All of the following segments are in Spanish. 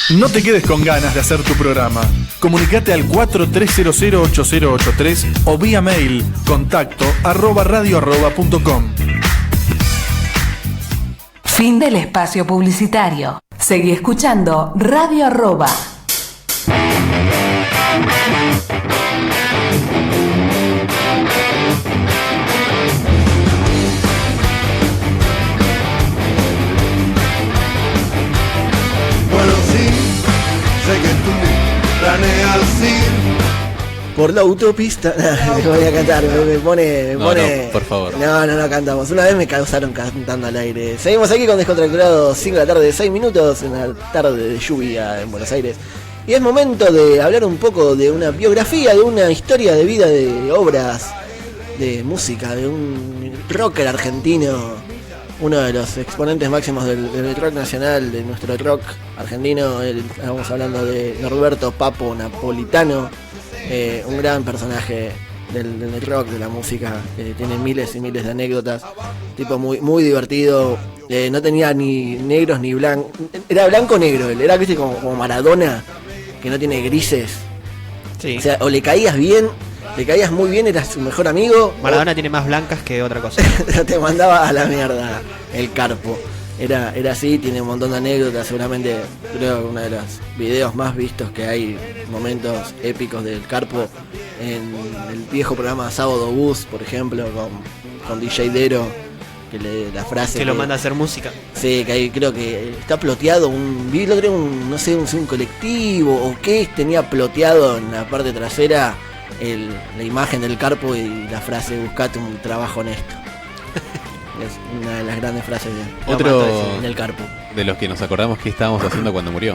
No te quedes con ganas de hacer tu programa. Comunicate al 43008083 o vía mail contacto@radio@.com. Fin del espacio publicitario. Seguí escuchando Radio Arroba. Bueno, sí, sé que tú planeas ir por la autopista. No, voy a cantar, me pone. No, por favor. No cantamos. Una vez me causaron cantando al aire. Seguimos aquí con Descontracturados, 5 de la tarde, 6 minutos, en la tarde de lluvia en Buenos Aires. Y es momento de hablar un poco de una biografía, de una historia de vida, de obras, de música, de un rocker argentino, uno de los exponentes máximos del rock nacional, de nuestro rock argentino. Estamos hablando de Norberto Papo Napolitano. Un gran personaje del rock, de la música, tiene miles y miles de anécdotas, tipo muy, muy divertido, no tenía ni negros ni blancos, era blanco-negro, él era, viste, como Maradona, que no tiene grises, sí. O sea, o le caías bien, le caías muy bien, eras su mejor amigo. Maradona tiene más blancas que otra cosa. Te mandaba a la mierda el Carpo. Era así, tiene un montón de anécdotas, seguramente creo que uno de los videos más vistos que hay, momentos épicos del Carpo, en el viejo programa Sábado Bus, por ejemplo, con DJ Dero, que la frase... Que lo manda a hacer música. Sí, que ahí creo que está ploteado no sé, un colectivo o qué, tenía ploteado en la parte trasera la imagen del Carpo y la frase "buscate un trabajo honesto". Es una de las grandes frases del Carpo. De los que nos acordamos qué estábamos haciendo cuando murió,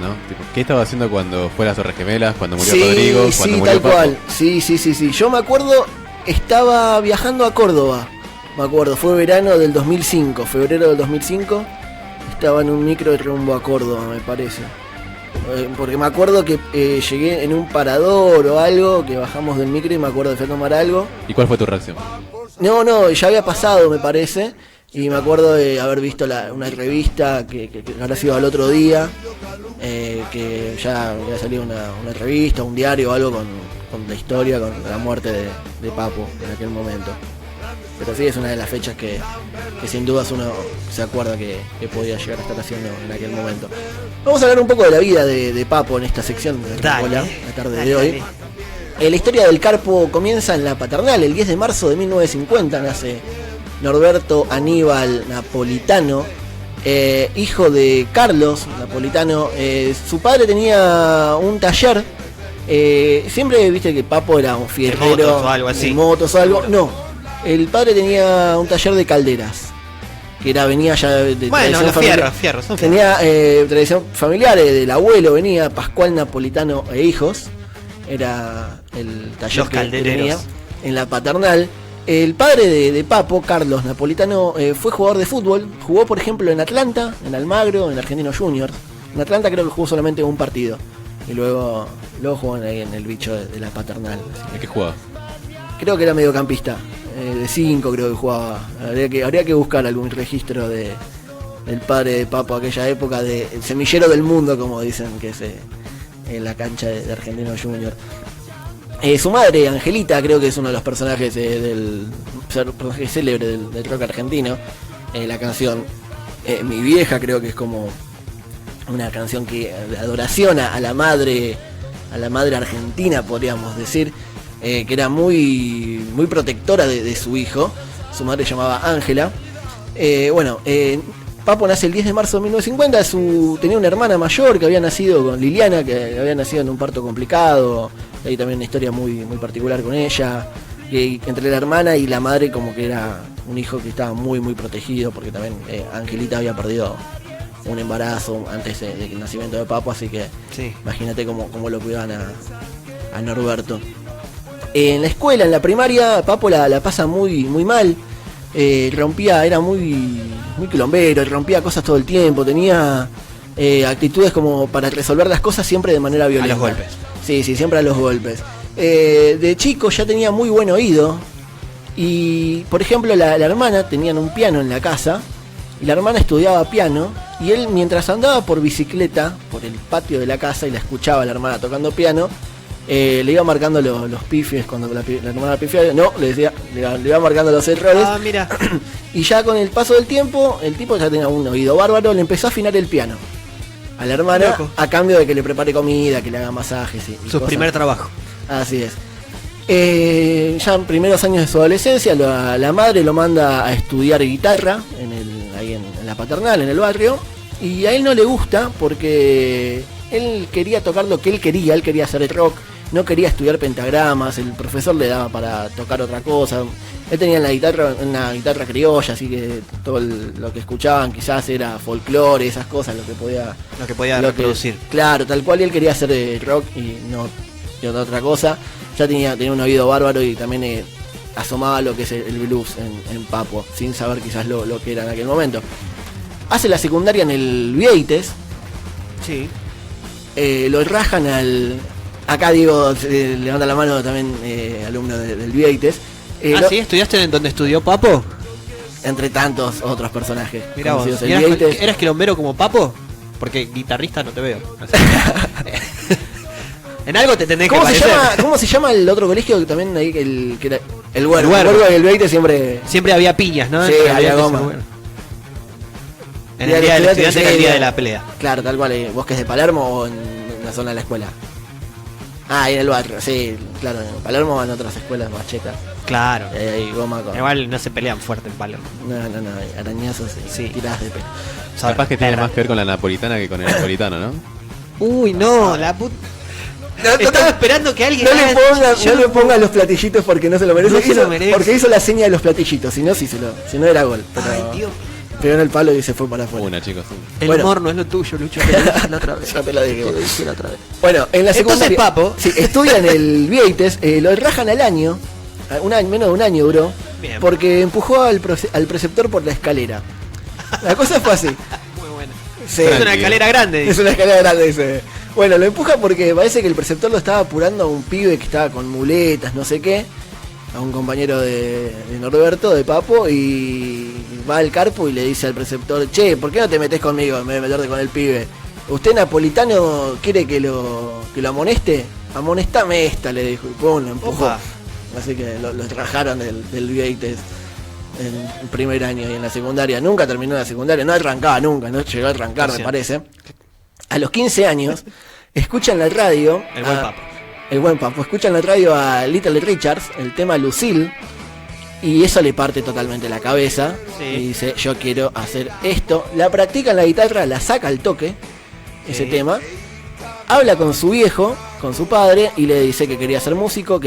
¿no? Tipo, ¿qué estaba haciendo cuando fue a las Torres Gemelas, cuando murió Rodrigo, cuando murió tal Papo? Cual. Sí. Yo me acuerdo, estaba viajando a Córdoba. Me acuerdo, fue verano del 2005, febrero del 2005. Estaba en un micro de rumbo a Córdoba, me parece. Porque me acuerdo que llegué en un parador o algo, que bajamos del micro y me acuerdo de fui a tomar algo. ¿Y cuál fue tu reacción? No, ya había pasado, me parece. Y me acuerdo de haber visto una revista que habrá sido al otro día, que ya había salido una revista, un diario o algo con la historia, con la muerte de Papo en aquel momento. Pero sí, es una de las fechas que sin dudas uno se acuerda que podía llegar a estar haciendo en aquel momento. Vamos a hablar un poco de la vida de Papo en esta sección de la tarde de hoy. La historia del Carpo comienza en la paternal. El 10 de marzo de 1950 nace Norberto Aníbal Napolitano, hijo de Carlos Napolitano. Su padre tenía un taller. Siempre viste que Papo era un fierrero de motos o algo así. No, el padre tenía un taller de calderas, que venía ya de bueno, los fierros son tenía tradición familiar, del abuelo venía Pascual Napolitano e hijos. Era el taller los que caldereros tenía en la paternal. El padre de Papo, Carlos Napolitano, fue jugador de fútbol. Jugó, por ejemplo, en Atlanta, en Almagro, en Argentinos Juniors. En Atlanta creo que jugó solamente un partido. Y luego jugó en el bicho de la paternal. ¿De qué jugaba? Creo que era mediocampista. De 5 creo que jugaba. Habría que buscar algún registro del padre de Papo aquella época, de el semillero del mundo, como dicen que es en la cancha de Argentinos Juniors. Su madre, Angelita, creo que es uno de los personajes personaje célebre del rock argentino. La canción Mi Vieja creo que es como una canción de adoración a la madre argentina, podríamos decir, que era muy, muy protectora de su hijo. Su madre se llamaba Ángela. Papo nace el 10 de marzo de 1950, tenía una hermana mayor que había nacido con Liliana, que había nacido en un parto complicado. Hay también una historia muy, muy particular con ella. Y entre la hermana y la madre como que era un hijo que estaba muy, muy protegido, porque también Angelita había perdido un embarazo antes del nacimiento de Papo, así que sí. Imagínate cómo lo cuidaban a Norberto. En la escuela, en la primaria, Papo la pasa muy, muy mal. Era muy, muy quilombero, rompía cosas todo el tiempo, tenía actitudes como para resolver las cosas siempre de manera violenta. A los golpes. Sí, siempre a los golpes. De chico ya tenía muy buen oído y, por ejemplo, la hermana tenían un piano en la casa, y la hermana estudiaba piano, y él mientras andaba por bicicleta, por el patio de la casa, y la escuchaba a la hermana tocando piano, le iba marcando los pifies cuando la hermana pifiaba, no, le iba marcando los errores. Ah, mira. Y ya con el paso del tiempo, el tipo ya tenía un oído bárbaro, le empezó a afinar el piano a la hermana, Loco. a cambio de que le prepare comida, que le haga masajes y Su cosas. primer trabajo. Así es. Ya en primeros años de su adolescencia, la madre lo manda a estudiar guitarra ahí en la paternal, en el barrio, y a él no le gusta porque él quería tocar lo que él quería hacer el rock, no quería estudiar pentagramas, el profesor le daba para tocar otra cosa. Él tenía una guitarra criolla, así que todo lo que escuchaban quizás era folclore, esas cosas, lo que podía reproducir. Claro, tal cual, y él quería hacer rock y no otra cosa. Ya tenía un oído bárbaro y también asomaba lo que es el blues en Papo, sin saber quizás lo que era en aquel momento. Hace la secundaria en el Vieites. Sí. Lo rajan acá Diego levanta la mano también, alumno del Vieites. ¿Sí? ¿Estudiaste en donde estudió Papo? Entre tantos otros personajes. Mirá vos. conocidos. El Vieites. ¿Eras quilombero como Papo? Porque guitarrista no te veo. En algo te tenés que parecer. ¿Cómo se llama el otro colegio que también ahí que era el Huergo? El Huergo. El Huergo y el Vieites siempre había piñas, ¿no? Sí, Entre había Vieites y goma. el Huergo. En el día del estudiante era el día de la pelea. Claro, tal cual. ¿Bosques de Palermo o en la zona de la escuela? Ah, en el barrio, sí, claro. En Palermo van otras escuelas más chetas. Claro. Hay goma con... Igual no se pelean fuerte en Palermo. No, hay arañazos y tiradas de pelo. Capaz que tiene más que ver con la napolitana que con el napolitano, ¿no? Uy, no, la puta. Estaba esperando que alguien... No le ponga los platillitos porque no se lo merece. No se lo merece. Porque hizo la seña de los platillitos, si no era gol. Pero Ay, Dios. pegó en el palo y se fue para afuera. Una, chicos. El Bueno. humor no es lo tuyo, Lucho. Te lo dije la otra vez. Ya te lo dije. Te lo dije la otra vez. Bueno, en la Entonces, secundaria... Papo... Sí, estudia en el Vieites, lo rajan al año, menos de un año duró, Bien. porque empujó al preceptor por la escalera. La cosa fue así. Muy bueno. Sí. Es una escalera grande. Es una escalera grande, dice. Bueno, lo empuja porque parece que el preceptor lo estaba apurando a un pibe que estaba con muletas, no sé qué, a un compañero de Norberto, de Papo, y va al carpo y le dice al preceptor: che, ¿por qué no te metés conmigo en vez de meterte con el pibe? ¿Usted napolitano quiere que lo amoneste? Amonestame esta, le dijo, y pum, lo empujó. Opa. Así que lo rajaron del Vieites en el primer año, y en la secundaria nunca terminó la secundaria, no arrancaba nunca, no llegó a arrancar, me parece. A los 15 años escuchan la radio, el buen Papo, escuchan la radio a Little Richards, el tema Lucille, y eso le parte totalmente la cabeza. Sí. Y dice: yo quiero hacer esto. La practica en la guitarra, la saca al toque, ese tema. Habla con su viejo, con su padre, y le dice que quería ser músico,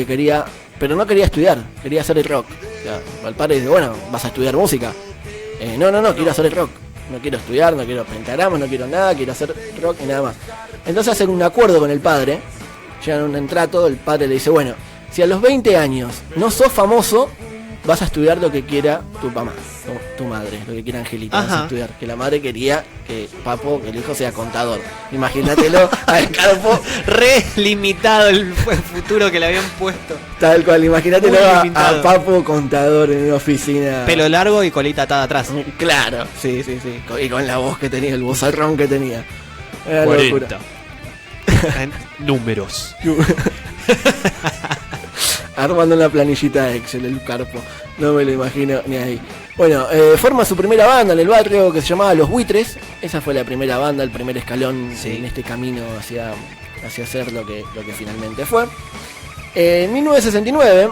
pero no quería estudiar, quería hacer el rock. O sea, el padre dice: bueno, vas a estudiar música. No, quiero hacer el rock. No quiero estudiar, no quiero pentagramas, no quiero nada, quiero hacer rock y nada más. Entonces hacen un acuerdo con el padre, llegan a un trato, el padre le dice: bueno, si a los 20 años no sos famoso, vas a estudiar lo que quiera tu mamá, tu madre, lo que quiera Angelita, vas a estudiar. Que la madre quería que Papo, que el hijo, sea contador. Imagínatelo al Carpo. Re limitado el futuro que le habían puesto. Tal cual, imagínatelo Muy a limitado. Papo contador en una oficina. Pelo largo y colita atada atrás. Claro, sí. Y con la voz que tenía, el vozarrón que tenía. Era locura. Números. Armando una planillita de Excel, el Carpo. No me lo imagino ni ahí. Bueno, forma su primera banda en el barrio que se llamaba Los Buitres. Esa fue la primera banda, el primer escalón en este camino hacia ser lo que finalmente fue. En 1969,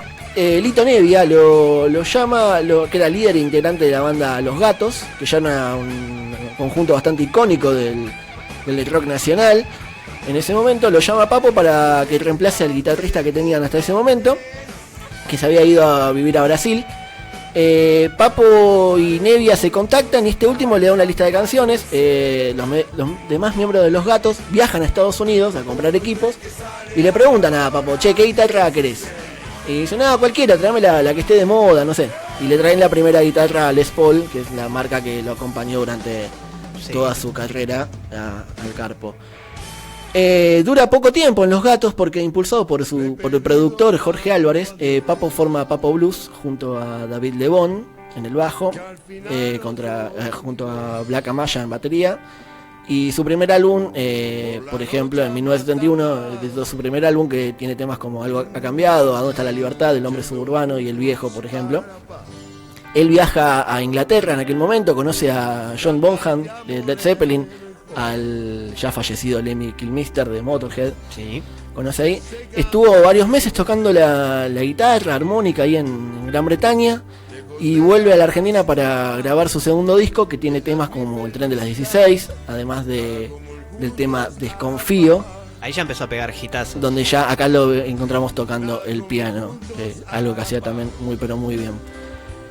Lito Nevia lo llama, que era líder e integrante de la banda Los Gatos, que ya era un conjunto bastante icónico del rock nacional. En ese momento lo llama Papo para que reemplace al guitarrista que tenían hasta ese momento, que se había ido a vivir a Brasil. Papo y Nevia se contactan y este último le da una lista de canciones. Los demás miembros de Los Gatos viajan a Estados Unidos a comprar equipos y le preguntan a Papo: che, ¿qué guitarra querés? Y dice: no, cualquiera, tráeme la que esté de moda, no sé. Y le traen la primera guitarra Les Paul, que es la marca que lo acompañó durante toda su carrera al Carpo. Dura poco tiempo en Los Gatos porque, impulsado por el productor Jorge Álvarez, Papo forma Papo Blues junto a David Lebón en el bajo, junto a Black Amaya en batería. Y su primer álbum, por ejemplo, en 1971, de su primer álbum, que tiene temas como Algo ha cambiado, A dónde está la libertad, El hombre suburbano y El viejo, por ejemplo. Él viaja a Inglaterra en aquel momento, conoce a John Bonham de Led Zeppelin, al ya fallecido Lemmy Kilmister de Motorhead. Sí. Conoce ahí. Estuvo varios meses tocando la guitarra, armónica ahí en Gran Bretaña. Y vuelve a la Argentina para grabar su segundo disco, que tiene temas como El tren de las 16, además del tema Desconfío. Ahí ya empezó a pegar hitazos. Donde ya acá lo encontramos tocando el piano, algo que hacía también muy pero muy bien.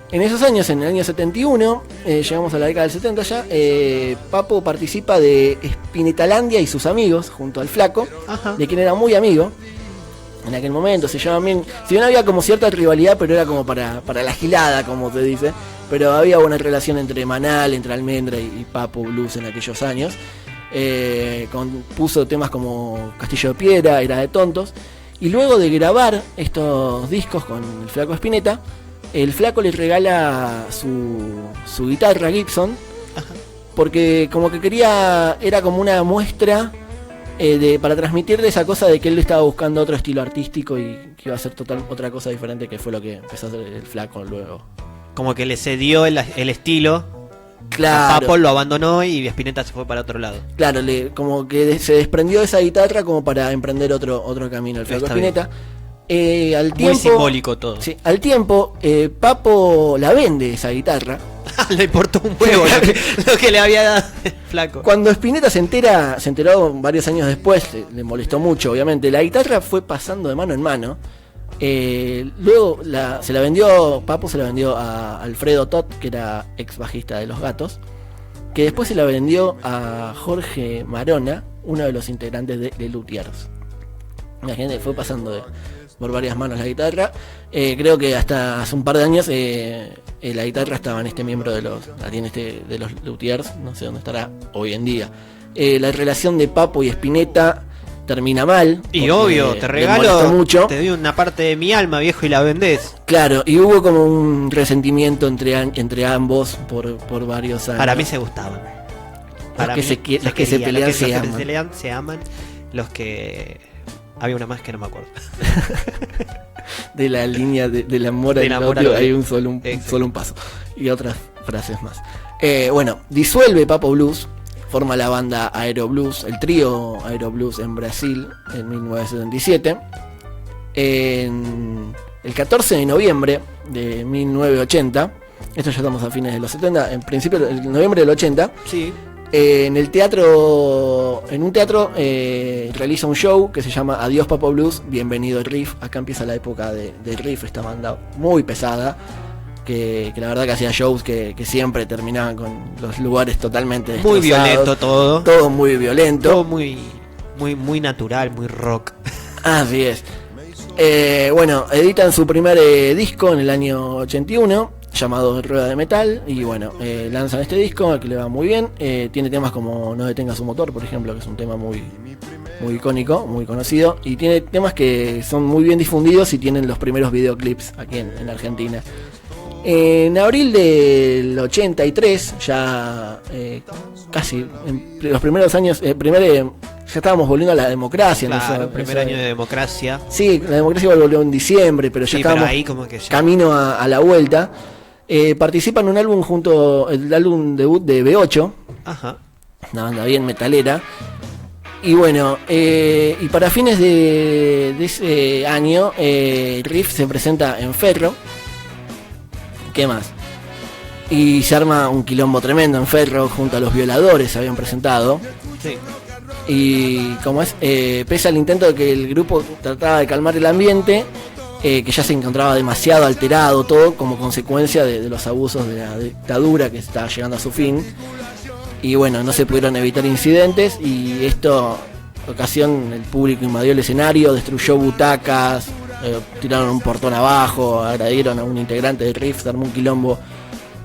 En esos años, en el año 71, llegamos a la década del 70 ya, Papo participa de Spinetalandia y sus amigos, junto al Flaco, Ajá. de quien era muy amigo. En aquel momento se llevaban bien, si bien había como cierta rivalidad, pero era como para la gilada, como se dice, pero había buena relación entre Manal, entre Almendra y Papo Blues en aquellos años. Compuso temas como Castillo de Piedra, Era de Tontos, y luego de grabar estos discos con el Flaco Spinetta, el Flaco le regala su guitarra Gibson, porque como que quería, era como una muestra para transmitirle esa cosa de que él estaba buscando otro estilo artístico y que iba a hacer otra cosa diferente, que fue lo que empezó a hacer el Flaco luego. Como que le cedió el estilo. Claro. Papo lo abandonó y Spinetta se fue para otro lado. Claro, como que se desprendió de esa guitarra como para emprender otro camino el Flaco Spinetta. Al tiempo, muy simbólico todo. Sí, al tiempo, Papo la vende esa guitarra. Le importó un huevo lo que le había dado el Flaco. Cuando Spinetta se enteró varios años después, le molestó mucho, obviamente. La guitarra fue pasando de mano en mano. Luego Papo se la vendió a Alfredo Tot, que era ex bajista de Los Gatos, que después se la vendió a Jorge Marona, uno de los integrantes de Luthiers. Imagínate, fue pasando por varias manos la guitarra. Creo que hasta hace un par de años la guitarra estaba en este miembro de los Luthiers, no sé dónde estará hoy en día. La relación de Papo y Spinetta termina mal. Y obvio, te regalo mucho. Te doy una parte de mi alma, viejo, y la vendés. Claro, y hubo como un resentimiento entre ambos por varios años. Para mí se gustaban. Los que se pelean se aman. Los que... Había una más que no me acuerdo. De la línea del amor al odio hay solo un paso. Y otras frases más. Bueno, disuelve Papo Blues, forma la banda Aero Blues, el trío Aero Blues en Brasil en 1977. El 14 de noviembre de 1980, esto ya estamos a fines de los 70, en principio de noviembre del 80, sí. En un teatro realiza un show que se llama Adiós Papo Blues, bienvenido el Riff. Acá empieza la época de Riff, esta banda muy pesada, que la verdad que hacía shows que siempre terminaban con los lugares totalmente destrozados. Muy violento todo. Todo muy violento. Todo muy natural, muy rock. Así es. Bueno, editan su primer disco en el año 81, llamado Rueda de Metal, y bueno, lanzan este disco que le va muy bien. Tiene temas como No detenga su motor, por ejemplo, que es un tema muy icónico, muy conocido, y tiene temas que son muy bien difundidos y tienen los primeros videoclips aquí en Argentina. En abril del 83, ya casi en los primeros años, ya estábamos volviendo a la democracia. Claro, primer año de democracia. Sí, la democracia volvió en diciembre, pero ya estábamos ahí como que ya... camino a la vuelta. Participa en un álbum el álbum debut de B8, Ajá. una banda bien metalera. Y bueno, y para fines de ese año, Riff se presenta en Ferro. ¿Qué más? Y se arma un quilombo tremendo en Ferro, junto a Los Violadores se habían presentado. Sí. Y como es, pese al intento de que el grupo trataba de calmar el ambiente, que ya se encontraba demasiado alterado todo como consecuencia de los abusos de la dictadura que estaba llegando a su fin. Y bueno, no se pudieron evitar incidentes, y esto ocasión el público invadió el escenario, destruyó butacas, tiraron un portón abajo, agredieron a un integrante de Riff, se armó un quilombo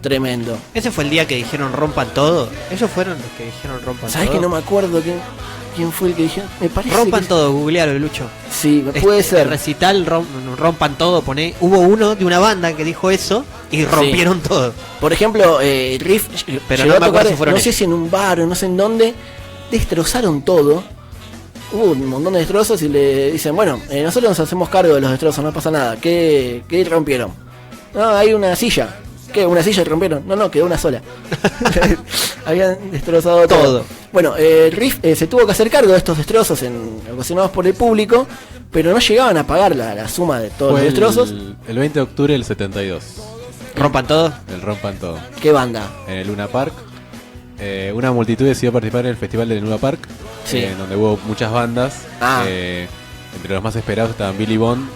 tremendo. ¿Ese fue el día que dijeron rompan todo? Ellos fueron los que dijeron rompan todo. ¿Sabés que no me acuerdo quién fue el que dijeron? Me parece rompan todo, googlealo, Lucho. Sí, puede ser. Recital rompan todo, hubo uno de una banda que dijo eso, y rompieron todo. Por ejemplo, Riff Pero llegó no me a acuerdo tocar, si fueron no sé ellos. si en un bar o no sé en dónde, destrozaron todo. Hubo un montón de destrozos y le dicen, bueno, nosotros nos hacemos cargo de los destrozos, no pasa nada. ¿Qué rompieron? No, hay una silla. ¿Qué? ¿Una silla rompieron? No, quedó una sola. Habían destrozado todo. Bueno, Riff se tuvo que hacer cargo de estos destrozos ocasionados por el público, pero no llegaban a pagar la suma de todos Fue los destrozos. el 20 de octubre del 72. ¿Rompan todo? El Rompan Todo. ¿Qué banda? En el Luna Park. Una multitud decidió participar en el festival del Luna Park. Sí. Donde hubo muchas bandas. Ah. Entre los más esperados estaban Billy Bond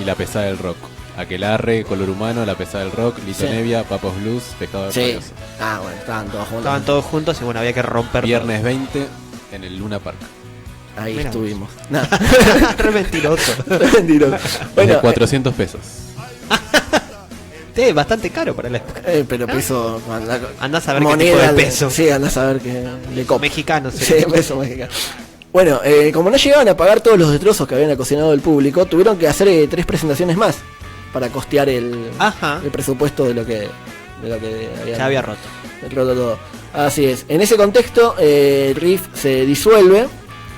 y La Pesada del Rock. Aquelarre, Color Humano, La Pesada del Rock, Lito Sí. Nevia, Papos Blues, Pecado Sí. Rabioso. Ah, bueno, estaban todos juntos. Estaban todos juntos y bueno, había que romper Viernes 20 en el Luna Park. Ahí Mirá. estuvimos. No. todo. Re mentiroso. Mentiroso. Bueno, Bueno, 400 pesos. Sí, bastante caro para la época. pero peso. Andás a ver qué tipo de peso. Sí, andás a ver que le copa. Mexicano, sí. Sí, peso mexicano. Bueno, como no llegaban a pagar todos los destrozos que habían ocasionado el público, tuvieron que hacer 3 presentaciones más para costear el presupuesto de lo que Se había roto. roto todo. Así es. En ese contexto, Riff se disuelve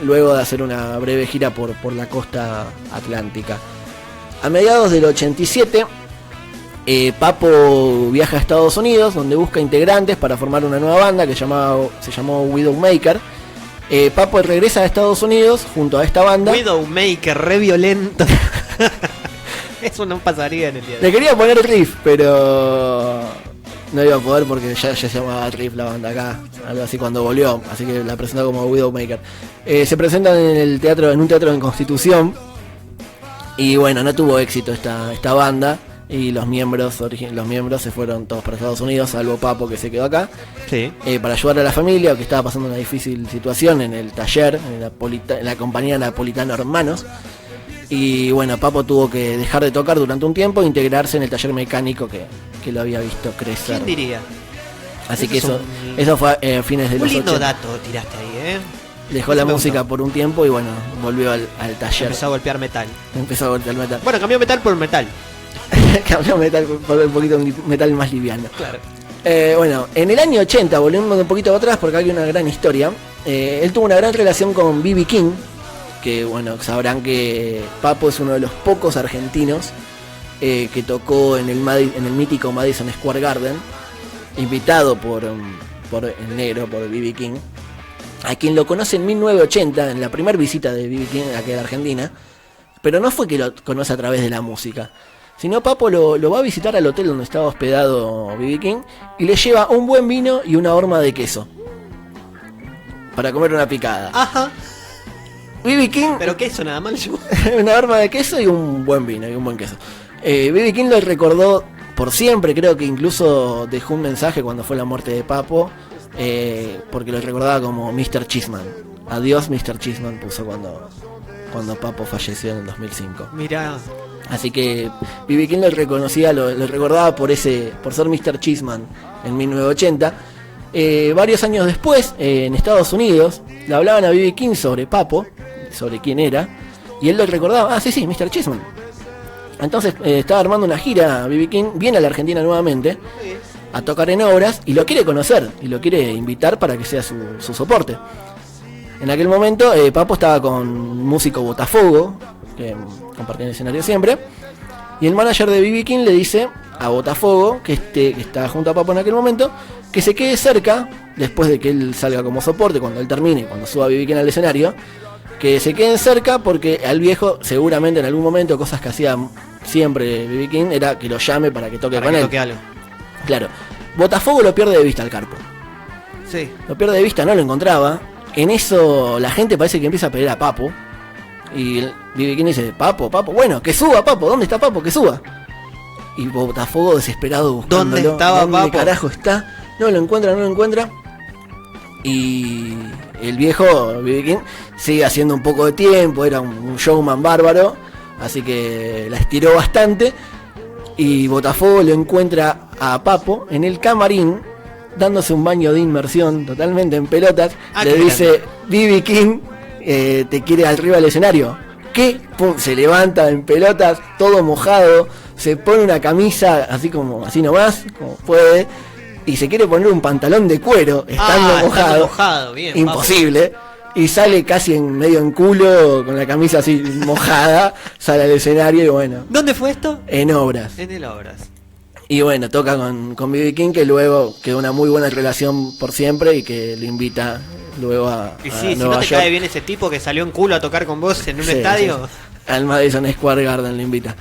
luego de hacer una breve gira por la costa atlántica. A mediados del 87, Papo viaja a Estados Unidos, donde busca integrantes para formar una nueva banda que se llamó Widowmaker. Papo regresa a Estados Unidos junto a esta banda. Widowmaker, re violento. Eso no pasaría en el día de Le hoy. quería poner Riff, pero no iba a poder porque ya se llamaba Riff la banda acá, algo así cuando volvió, así que la presentó como Widowmaker. Se presentan en un teatro en Constitución y bueno, no tuvo éxito esta banda y los miembros se fueron todos para Estados Unidos, salvo Papo que se quedó acá. Sí. Para ayudar a la familia que estaba pasando una difícil situación en el taller, en la compañía Napolitano Hermanos. Y bueno, Papo tuvo que dejar de tocar durante un tiempo e integrarse en el taller mecánico que lo había visto crecer. ¿Quién diría? Así que Eso eso fue a fines de Un los lindo 80. dato tiraste ahí, Dejó Eso la me música gustó. por un tiempo y bueno, volvió al taller. Empezó a golpear metal. Empezó a golpear el metal. Bueno, cambió metal por metal. Cambió metal por un poquito metal más liviano. Claro. Bueno, en el año 80, volviendo un poquito atrás porque hay una gran historia, él tuvo una gran relación con B.B. King, que bueno, sabrán que Papo es uno de los pocos argentinos que tocó en el mítico Madison Square Garden, invitado por el negro, por B.B. King, a quien lo conoce en 1980, en la primera visita de B.B. King aquí a la Argentina, pero no fue que lo conoce a través de la música, sino Papo lo va a visitar al hotel donde estaba hospedado B.B. King y le lleva un buen vino y una horma de queso para comer una picada. Ajá. B.B. King, Pero queso nada más. Yo. una horma de queso y un buen vino y un buen queso. B.B. King lo recordó por siempre, creo que incluso dejó un mensaje cuando fue la muerte de Papo, porque lo recordaba como Mr. Cheeseman. Adiós Mr. Cheeseman puso cuando Papo falleció en el 2005. Mirá. Así que B.B. King lo reconocía, lo recordaba por ser Mr. Cheeseman en 1980. Varios años después, en Estados Unidos, le hablaban a B.B. King sobre Papo, sobre quién era, y él lo recordaba, sí, Mr. Cheeseman. Entonces estaba armando una gira, B.B. King viene a la Argentina nuevamente a tocar en obras y lo quiere conocer y lo quiere invitar para que sea su soporte. En aquel momento Papo estaba con un músico Botafogo, que compartía el escenario siempre, y el manager de B.B. King le dice a Botafogo, que estaba junto a Papo en aquel momento, que se quede cerca, después de que él salga como soporte, cuando él termine, cuando suba B.B. King al escenario, que se queden cerca porque al viejo seguramente en algún momento, cosas que hacía siempre B.B. King, era que lo llame para que toque Para con que él. toque algo. Claro, Botafogo lo pierde de vista al Carpo. Sí. Lo pierde de vista, no lo encontraba. En eso la gente parece que empieza a pedir a Papo. Y B.B. King dice, Papo, bueno, que suba Papo, ¿dónde está Papo? Que suba. Y Botafogo desesperado buscándolo. ¿Dónde estaba ¿Dónde Papo? carajo está? No lo encuentra. Y el viejo B.B. King sigue haciendo un poco de tiempo, era un showman bárbaro, así que la estiró bastante. Y Botafogo lo encuentra a Papo en el camarín, dándose un baño de inmersión, totalmente en pelotas. Le qué dice, B.B. King, te quiere arriba del escenario. ¿Qué? Pum, se levanta en pelotas, todo mojado, se pone una camisa así nomás, como puede, y se quiere poner un pantalón de cuero, estando mojado. Bien, imposible. Y sale casi medio en culo, con la camisa así mojada, sale al escenario y bueno. ¿Dónde fue esto? En Obras. En el Obras. Y bueno, toca con B.B. King, que luego quedó una muy buena relación por siempre y que lo invita luego a Y sí, si Nueva no te York. cae bien ese tipo que salió en culo a tocar con vos en un estadio. Sí. Al Madison Square Garden lo invita.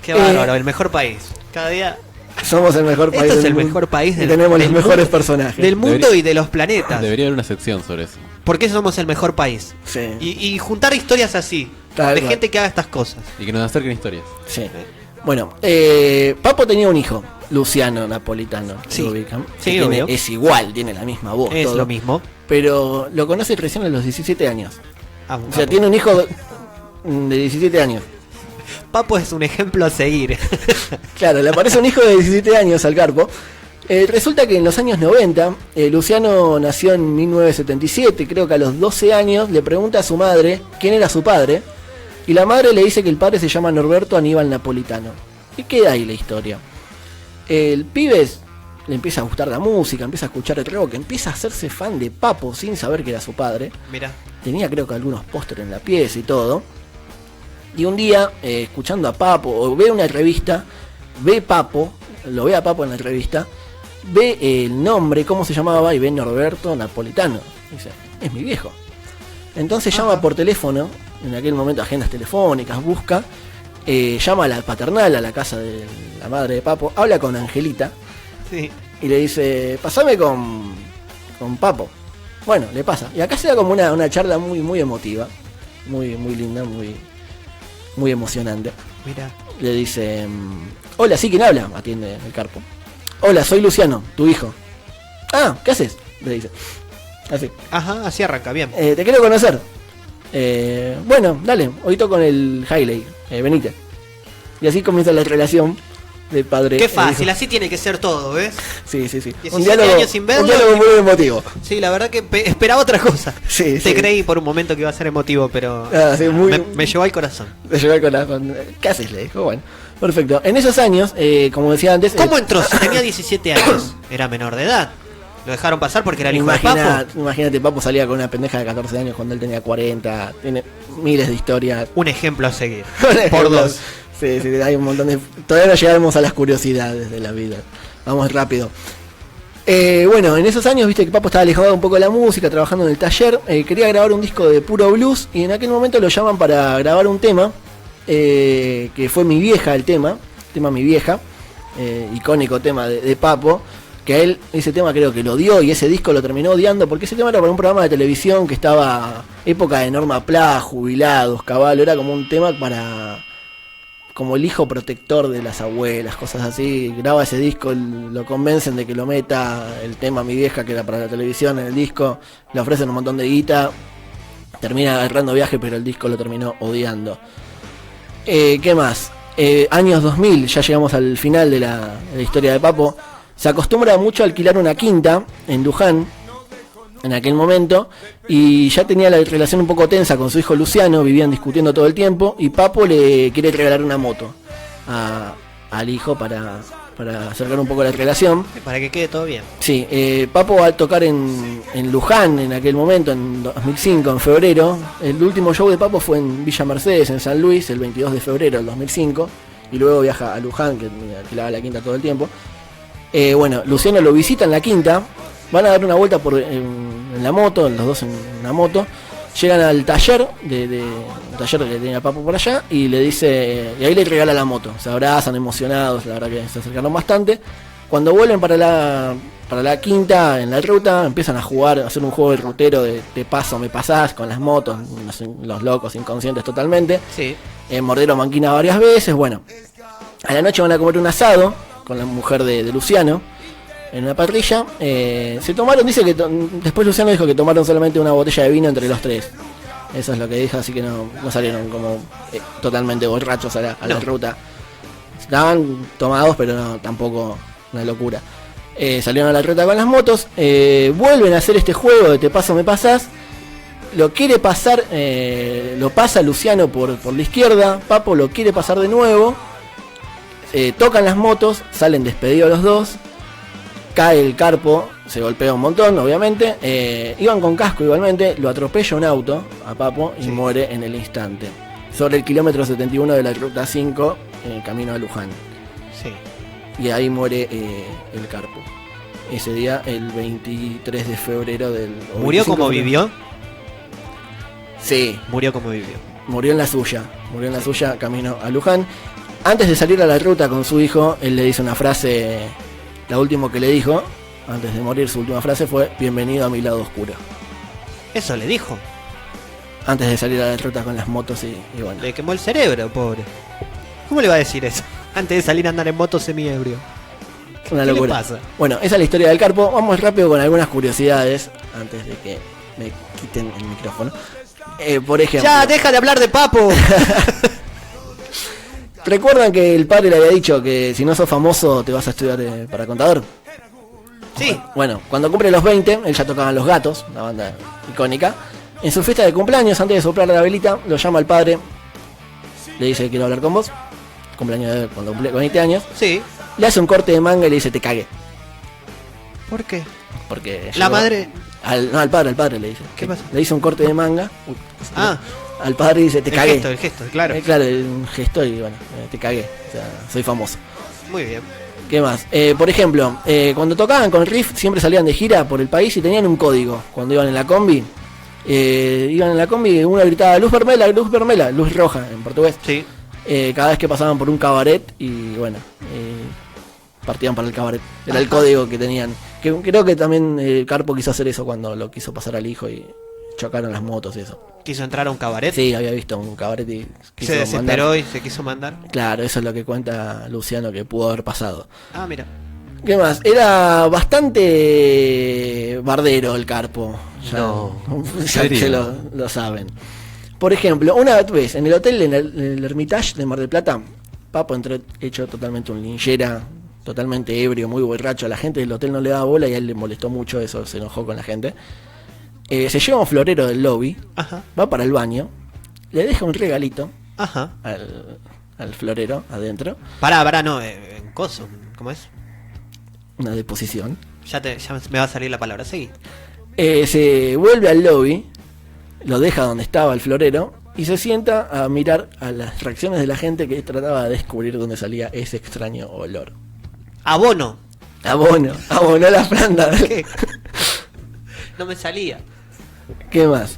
Qué bárbaro, el mejor país. Cada día... Somos el mejor país Esto es del el mundo. mejor país Y del tenemos los del mejores mundo, personajes. del mundo y de los planetas. Debería haber una sección sobre eso. ¿Por qué somos el mejor país? Sí. Y juntar historias así, Tal de cual. gente que haga estas cosas. Y que nos acerquen historias. Sí. Bueno, Papo tenía un hijo, Luciano Napolitano. Sí. Lo ubican. Sí, Que obvio. es igual, tiene la misma voz. Es todo. lo mismo. Pero lo conoce recién a los 17 años. Ah, O sea, tiene un hijo de 17 años. Papo es un ejemplo a seguir. Claro, le aparece un hijo de 17 años al Carpo. Resulta que en los años 90, Luciano nació en 1977, creo que a los 12 años le pregunta a su madre quién era su padre, y la madre le dice que el padre se llama Norberto Aníbal Napolitano. Y queda ahí la historia. El pibe le empieza a gustar la música, empieza a escuchar el rock, empieza a hacerse fan de Papo sin saber que era su padre. Mira. Tenía creo que algunos pósteres en la pieza y todo. Y un día, escuchando a Papo, o ve una revista, lo ve a Papo en la revista, ve el nombre, cómo se llamaba, y ve Norberto Napolitano. Dice, es mi viejo. Entonces llama por teléfono, en aquel momento agendas telefónicas, busca, llama a la paternal, a la casa de la madre de Papo, habla con Angelita, Sí. y le dice, pasame con Papo. Bueno, le pasa. Y acá se da como una charla muy emotiva, muy linda, muy emocionante. Mira. Le dice, hola, ¿sí? ¿Quién habla? Atiende el Carpo. Hola, soy Luciano, tu hijo. Ah, ¿qué haces? Le dice. Así. Ajá, así arranca, bien. Te quiero conocer. Bueno, dale, hoy toco con el Hailey. Venite. Y así comienza la relación de padre. Qué e fácil, hijo. así tiene que ser todo, ¿ves? Sí. 17 años sin verlo. Un diálogo muy emotivo. Sí, la verdad que esperaba otra cosa. Sí, Te sí. creí por un momento que iba a ser emotivo, pero Ah, sí, me llevó al corazón. De llevar con ¿qué haces? Le dijo, bueno. Perfecto. En esos años, como decía antes. ¿Cómo entró? Si tenía 17 años, era menor de edad. Lo dejaron pasar porque era el hijo de Papo. Imagínate, Papo salía con una pendeja de 14 años cuando él tenía 40. Tiene miles de historias. Un ejemplo a seguir. Por Por dos. Sí, hay un montón de. Todavía no llegamos a las curiosidades de la vida. Vamos rápido. Bueno, en esos años, viste que Papo estaba alejado un poco de la música, trabajando en el taller. Quería grabar un disco de puro blues y en aquel momento lo llaman para grabar un tema. Que fue Mi Vieja el tema Mi Vieja. Icónico tema de Papo. Que a él ese tema creo que lo odió y ese disco lo terminó odiando porque ese tema era para un programa de televisión que estaba época de Norma Pla, jubilados, caballo, era como un tema para como el hijo protector de las abuelas, cosas así. Graba ese disco, lo convencen de que lo meta el tema Mi Vieja, que era para la televisión, en el disco, le ofrecen un montón de guita, termina agarrando viaje, pero el disco lo terminó odiando. ¿Qué más? Años 2000, ya llegamos al final de la historia de Papo. Se acostumbra mucho a alquilar una quinta en Luján, en aquel momento, y ya tenía la relación un poco tensa con su hijo Luciano, vivían discutiendo todo el tiempo, y Papo le quiere regalar una moto al hijo para acercar un poco la relación. Para que quede todo bien. Sí, Papo va a tocar en Luján en aquel momento, en 2005, en febrero. El último show de Papo fue en Villa Mercedes, en San Luis, el 22 de febrero del 2005, y luego viaja a Luján, que alquilaba la quinta todo el tiempo. Bueno, Luciano lo visita en la quinta, van a dar una vuelta en la moto, los dos en una moto, llegan al taller el taller que tenía Papo por allá y le dice, y ahí le regala la moto, se abrazan emocionados, la verdad que se acercaron bastante. Cuando vuelven para la quinta en la ruta, empiezan a jugar, a hacer un juego de rutero de te paso, me pasás con las motos, los locos inconscientes totalmente. Sí. Mordieron manquina varias veces, bueno, a la noche van a comer un asado con la mujer de Luciano en una parrilla. Se tomaron, dice que después Luciano dijo que tomaron solamente una botella de vino entre los tres. Eso es lo que dijo, así que no salieron como totalmente borrachos a la ruta. Estaban tomados, pero no, tampoco una locura. Salieron a la ruta con las motos, vuelven a hacer este juego de te paso, me pasás. Lo quiere pasar, lo pasa Luciano por la izquierda, Papo lo quiere pasar de nuevo. Tocan las motos, salen despedidos los dos. Cae el Carpo, se golpea un montón, obviamente. Iban con casco igualmente, lo atropella un auto a Papo y muere en el instante. Sobre el kilómetro 71 de la ruta 5, camino a Luján. Sí. Y ahí muere el Carpo. Ese día, el 23 de febrero del... ¿Murió como vivió? Sí. Murió como vivió. Murió en la suya, camino a Luján. Antes de salir a la ruta con su hijo, él le dice una frase, la última que le dijo, antes de morir, su última frase fue: bienvenido a mi lado oscuro. Eso le dijo. Antes de salir a la ruta con las motos y bueno. Le quemó el cerebro, pobre. ¿Cómo le va a decir eso? Antes de salir a andar en moto semi-ebrio. Una ¿Qué locura. le pasa? Bueno, esa es la historia del Carpo. Vamos rápido con algunas curiosidades antes de que me quiten el micrófono. Por ejemplo... ¡Ya, deja de hablar de Papo! ¿Recuerdan que el padre le había dicho que si no sos famoso te vas a estudiar para contador? Sí. Bueno, cuando cumple los 20, él ya tocaba Los Gatos, una banda icónica. En su fiesta de cumpleaños, antes de soplar la velita, lo llama al padre, le dice: quiero hablar con vos. Cumpleaños de él cuando cumple 20 años. Sí. Le hace un corte de manga y le dice: te cagué. ¿Por qué? Porque La madre... al padre le dice. ¿Qué pasa? Le hizo un corte de manga. Ah. Al padre dice: te cagué. El gesto, claro. Claro, un gesto y bueno, te cagué. O sea, soy famoso. Muy bien. ¿Qué más? Por ejemplo, cuando tocaban con Riff siempre salían de gira por el país y tenían un código. Cuando iban en la combi, uno gritaba luz vermela, luz roja en portugués. Sí. Cada vez que pasaban por un cabaret y bueno, partían para el cabaret. Era Ajá. el código que tenían. Que creo que también Carpo quiso hacer eso cuando lo quiso pasar al hijo y chocaron las motos y eso. ¿Quiso entrar a un cabaret? Sí, había visto un cabaret y quiso Se desesperó mandar. y se quiso mandar. Claro, eso es lo que cuenta Luciano que pudo haber pasado. Ah, mira. ¿Qué más? Era bastante bardero el Carpo. Ya, No. ya ¿En serio? lo saben. Por ejemplo, una vez en el hotel en el Hermitage de Mar del Plata, Papo entró hecho totalmente un linchera, totalmente ebrio, muy borracho. A la gente del hotel no le daba bola y a él le molestó mucho eso, se enojó con la gente. Se lleva un florero del lobby, Ajá. va para el baño, le deja un regalito Ajá. al florero adentro, Pará, no, en coso. ¿Cómo es? una deposición. Ya me va a salir la palabra. Seguí. Se vuelve al lobby, lo deja donde estaba el florero y se sienta a mirar a las reacciones de la gente que trataba de descubrir dónde salía ese extraño olor. Abono. Abonó la planta. ¿Qué? No me salía. ¿Qué más?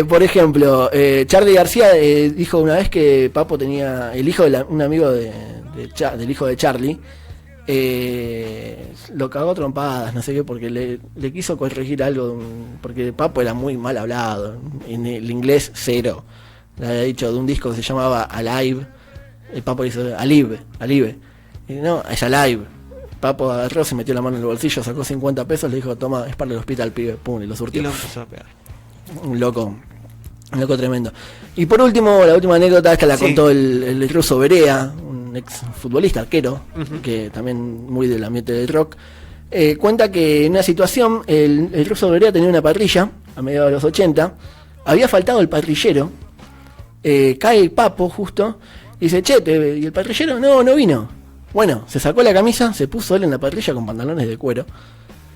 Por ejemplo, Charly García dijo una vez que Papo tenía el hijo de un amigo del hijo de Charly. Lo cagó a trompadas, no sé qué, porque le quiso corregir algo, porque Papo era muy mal hablado, en el inglés cero. Le había dicho de un disco que se llamaba Alive, el Papo dice Alive, y no, es Alive. Papo agarró, se metió la mano en el bolsillo, sacó 50 pesos, le dijo: toma, es para el hospital, pibe, pum, y lo Y surtió. lo empezó a pegar. Un loco tremendo. Y por último, la última anécdota, esta la Sí. contó el ruso Berea, un ex futbolista, arquero, Ujú. que también muy del ambiente del rock. Cuenta que en una situación el ruso Berea tenía una parrilla a mediados de los 80, había faltado el parrillero, cae el Papo justo y dice: che, ¿y el parrillero? No vino. Bueno, se sacó la camisa, se puso él en la parrilla con pantalones de cuero,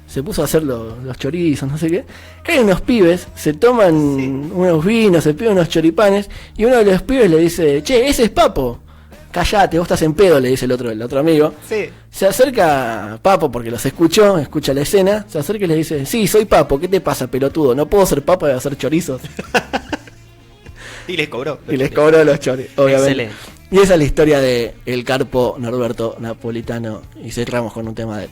se puso a hacer los chorizos, no sé qué. Caen unos pibes, se toman unos vinos, se piden unos choripanes y uno de los pibes le dice: che, ese es Papo. Callate, vos estás en pedo, le dice el otro amigo. Sí. Se acerca Papo porque los escucha la escena, se acerca y le dice: sí, soy Papo, ¿qué te pasa, pelotudo? No puedo ser Papo y hacer chorizos. Y les cobró. Y les cobró los chorizos, obviamente. Excelente. Y esa es la historia de el Carpo Norberto Napolitano. Y cerramos con un tema de él.